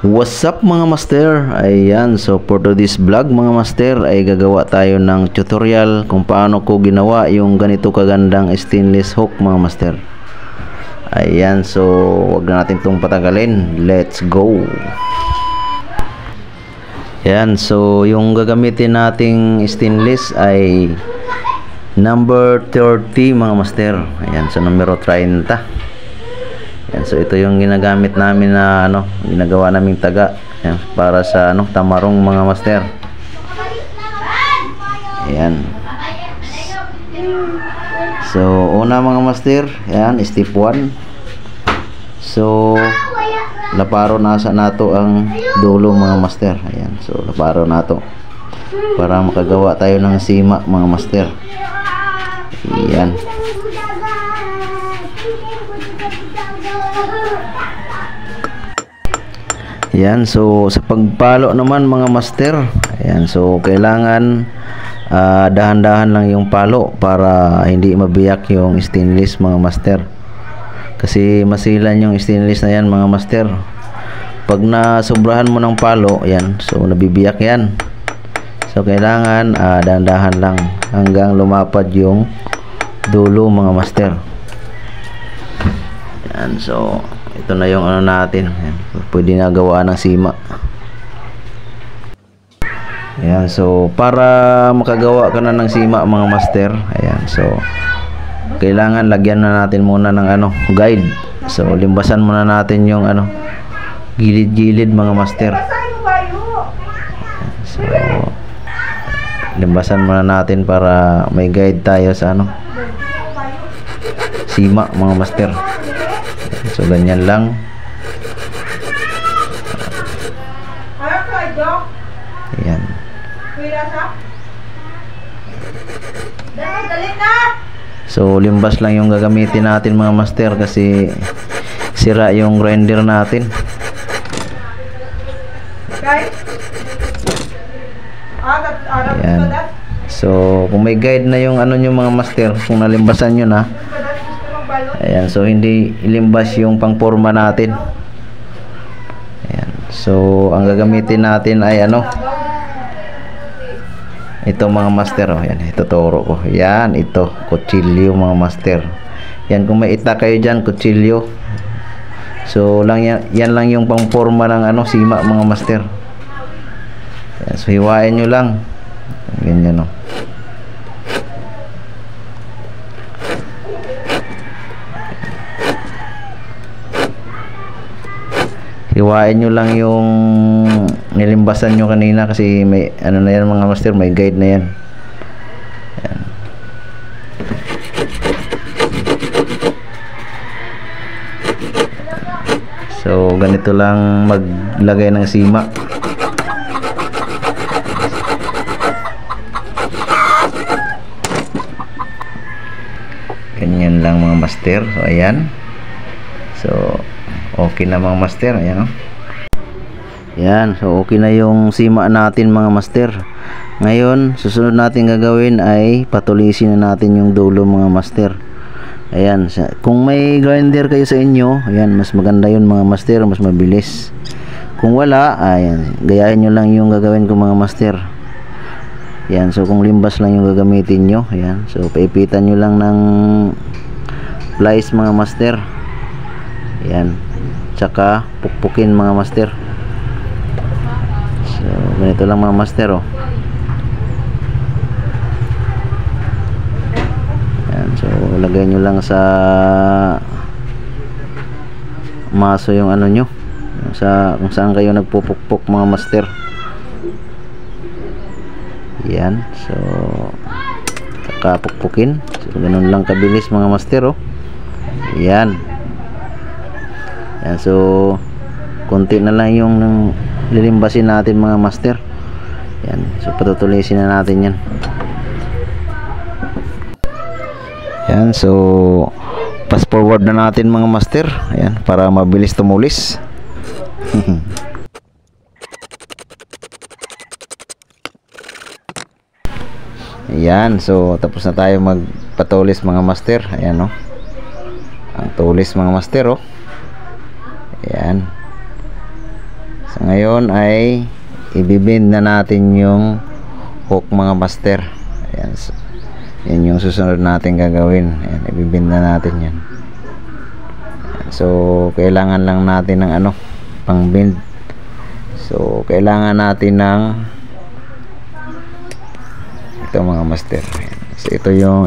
What's up mga master? Ayan, so for today's vlog mga master ay gagawa tayo ng tutorial kung paano ko ginawa yung ganito kagandang stainless hook mga master. Ayan, so wag na natin itong patagalin. Let's go! Ayan, so yung gagamitin nating stainless ay number 30 mga master. Ayan, so numero 30. Yan, so ito yung ginagamit namin na ginagawa naming taga. Yan, para sa tamarong mga master. Ayan. So una mga master, yan step 1. So laparo nasa nato ang dulo mga master. Ayan, so laparo nato para makagawa tayo ng sima mga master. Ayan. Ayan, so sa pagpalo naman mga master, ayan, so kailangan dahan-dahan lang yung palo para hindi mabiyak yung stainless mga master. Kasi masilan yung stainless na yan mga master. Pag nasobrahan mo ng palo, ayan, so nabibiyak yan. So kailangan dahan-dahan lang hanggang lumapad yung dulo mga master. Ayan, so ito na yung natin. Ayan, pwede na gawa ng sima. Ayan, so para makagawa ka na ng sima mga master, ayan, so kailangan lagyan na natin muna ng guide. So limbasan muna natin yung gilid-gilid mga master. So limbasan muna natin para may guide tayo sa sima mga master. So ganyan lang. Ayan. So limbas lang yung gagamitin natin mga master kasi sira yung grinder natin. Ayan. So kung may guide na yung nyo mga master, kung nalimbasan nyo na, ayan, so hindi ilimbas yung pangporma natin. Ayan, so ang gagamitin natin ay ito mga master, ayan, ituturo ko. Ayan, ito kutsilyo mga master. Yan, kung may ita kayo dyan, kutsilyo. So lang yan lang yung pangporma ng sima mga master. Ayan, so hiwain nyo lang ganyan hiwain nyo lang yung nilimbasan nyo kanina kasi may na yan mga master, may guide na yan. Ayan. So ganito lang maglagay ng sima. Ganyan lang mga master. So ayan, so okay na mga master. Ayan, yan, so okay na yung sima natin mga master. Ngayon susunod natin gagawin ay patulisin na natin yung dulo mga master. Ayan, kung may grinder kayo sa inyo, ayan, mas maganda yun mga master, mas mabilis. Kung wala, ayan, gayahin nyo lang yung gagawin ko mga master. Ayan, so kung limbas lang yung gagamitin nyo, ayan, so paipitan nyo lang ng plies mga master. Ayan, tsaka pukpukin mga master. So ganito lang mga master. Ayan, so lagay nyo lang sa maso yung nyo, kung saan kayo nagpupukpok mga master. Ayan, so kakapukpukin. So ganun lang kabilis mga master. Ayan. Ayan, so konti na lang yung lilimbasin natin mga master. Ayan, so patutulisin na natin yan. Ayan, so fast forward na natin mga master. Ayan, para mabilis tumulis. Ayan, so tapos na tayo magpatulis mga master. Ayan, ang tulis mga master. Ayan. So Ngayon ay ibibend na natin yung hook mga master. Ayan, so, yan yung susunod natin gagawin. Ayan, ibibend na natin yan. Ayan, so kailangan lang natin ng ano, pang bend. So kailangan natin ng ito mga master. Ayan. So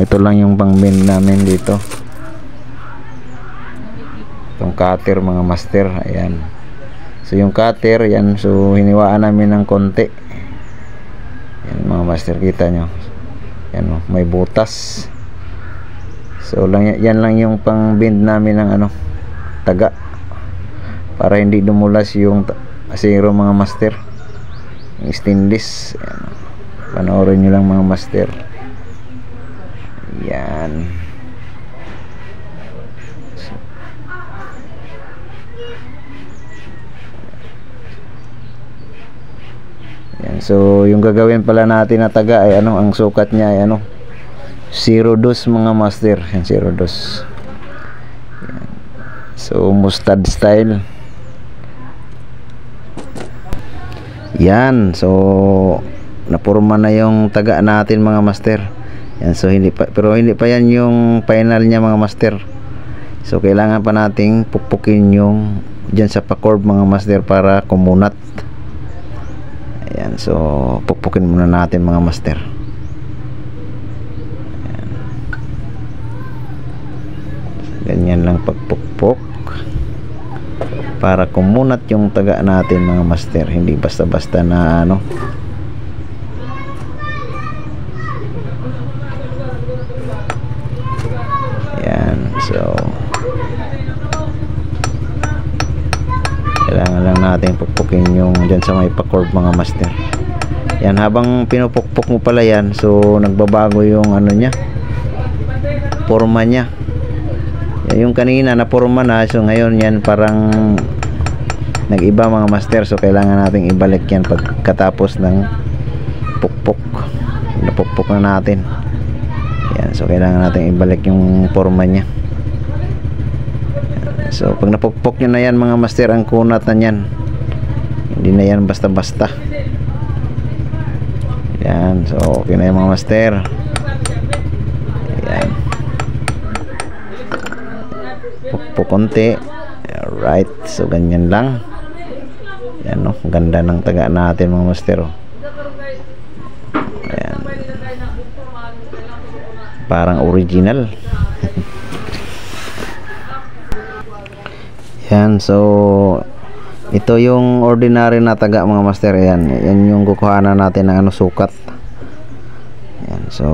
ito lang yung pang bend namin dito. Itong cutter mga master. Ayan. So yung cutter yan, so hiniwaan namin ng konti. Yan mga master, kita nyo. Yan, may butas. So yan lang yung pang bend namin ng ano, taga, para hindi dumulas yung asero mga master, yung stainless. Yan. Panoorin nyo lang mga master. Yan. Yan. So yung gagawin pala natin na taga ay ano, ang sukat niya ay ano, 0.2 mga master. Yan, 0.2. Yan. So mustard style. Yan. So napurma na yung taga natin mga master. Yan. So hindi pa, pero hindi pa yan yung final niya mga master. So kailangan pa nating pukpukin yung dyan sa pa-curve mga master para kumunat. Ayan, so pukpukin muna natin mga master. Ayan. Ganyan lang pagpukpok para kumunat yung taga natin mga master, hindi basta-basta na ano. Ayan, so kailangan lang natin pukpukin yung dyan sa may pa-curve mga master. Yan, habang pinupukpok mo pala yan, so nagbabago yung ano nya, forma nya. Yan, yung kanina na forma na, so ngayon yan parang nag-iba mga master. So kailangan natin ibalik yan pagkatapos ng pukpok. Napukpok na natin yan, so kailangan natin ibalik yung forma nya. So pag napukpok nyo na yan mga master, ang kunat na yan, hindi na yan basta-basta. Yan, so okay na yung mga master. Yan, pukpok konti. Alright, so ganyan lang. Yan, no, ganda ng taga natin mga master. Ayan, parang original. Yan, so ito yung ordinary na taga mga master. Yan, yan yung kukuhanan natin ng ano, sukat. Yan, so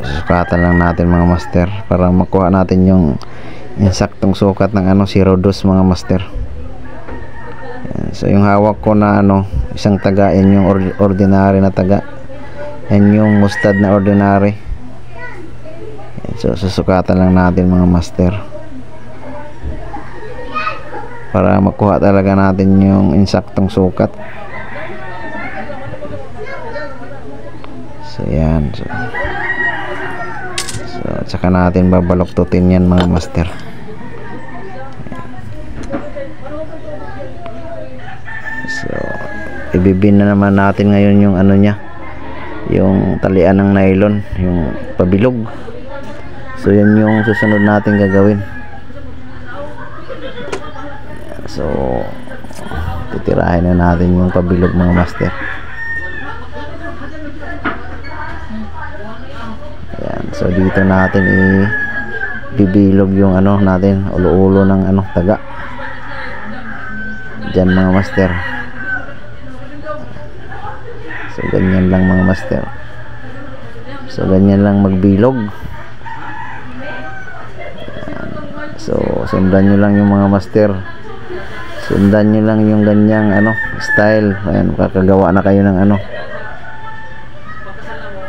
sukatan lang natin mga master para makuha natin yung insaktong sukat ng ano, 0.2 mga master. Yan, so yung hawak ko na ano, isang taga, yan yung ordinary na taga. Yan yung mustard na ordinary. Yan, so susukatan lang natin mga master para makuha talaga natin yung insaktong sukat. So yan, so saka natin babaloktutin yan mga master. So ibibin na naman natin ngayon yung ano nya, yung talian ng nylon, yung pabilog. So yan yung susunod natin gagawin. So titirahin na natin yung pabilog mga master. Ayan, so dito natin ibibilog yung ano natin, ulo-ulo ng ano, taga dyan mga master. So ganyan lang mga master. So ganyan lang magbilog. Ayan. So sundan nyo lang yung mga master, sundan nyo lang yung ganyang ano, style. Ayan, kakagawa na kayo ng ano,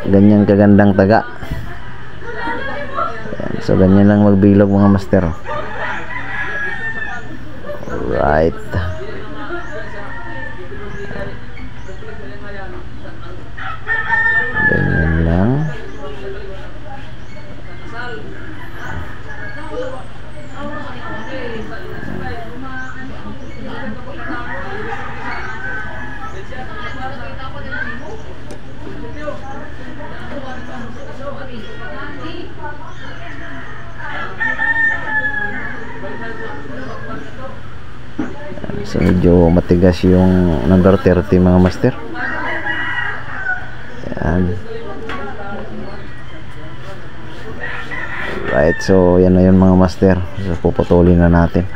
ganyang kagandang taga. Ayan, so ganyan lang magbilog mga master. Alright, ganyan lang. So medyo matigas yung number 30 mga master. Yan. Right, so yan na yun mga master. So puputulin na natin.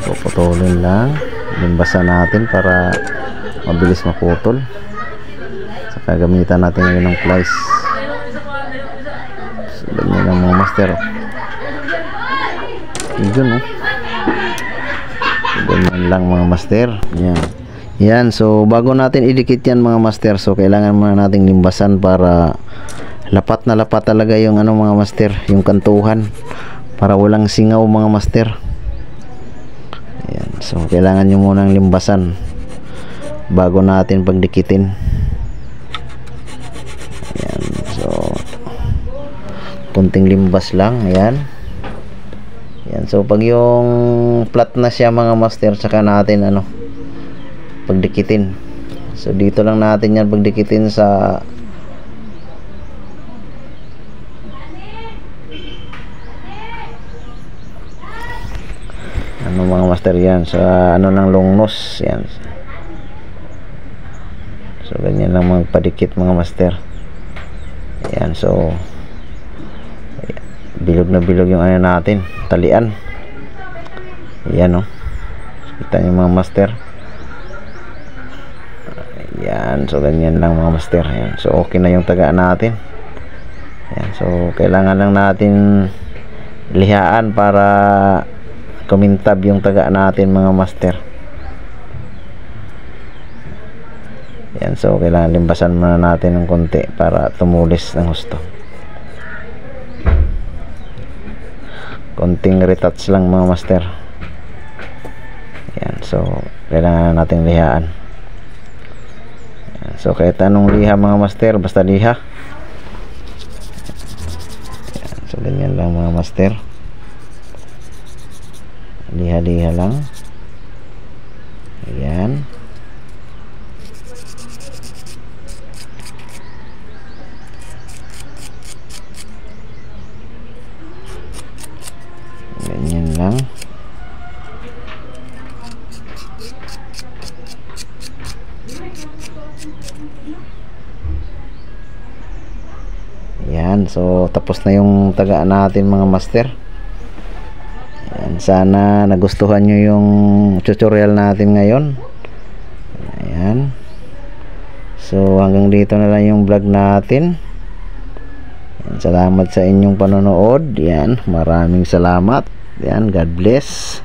Puputulin lang, limbasan natin para mabilis maputol. Saka gamitan natin ngayon ng plies. So, ganyan lang mga master. Yun, no? Ganyan lang mga master. Yan. Yan, so bago natin idikit yan mga master, so kailangan muna nating limbasan para lapat na lapat talaga yung ano mga master, yung kantuhan, para walang singaw mga master. Ayan, so kailangan nyo munang limbasan bago natin pagdikitin. Ayan, so kunting limbas lang. Ayan. Ayan, so pag yung flat na siya mga master, saka natin ano pagdikitin. So dito lang natin yan pagdikitin sa ano mga master, yan sa ano ng long nose. Yan, so ganyan lang magpadikit mga master. Yan, so bilog na bilog yung ano natin, talian. Yan, no, kita nyo mga master. Yan, so ganyan lang mga master. Yan, so okay na yung taga natin. Yan, so kailangan lang natin lihaan para kumintab yung taga natin mga master. Yan, so kailangan limbasan muna natin ng konti para tumulis ng husto. Konting retouch lang mga master. Yan, so kailangan natin lihaan. Yan, so kahit anong liha mga master, basta liha. Yan, so ganyan lang mga master, liha-liha lang. Ayan. Ganyan lang. Ayan, so tapos na yung taga natin mga master. Ayan, sana nagustuhan nyo yung tutorial natin ngayon. Ayan, so hanggang dito na lang yung vlog natin. Ayan, salamat sa inyong panonood. Yan, maraming salamat. Yan, God bless.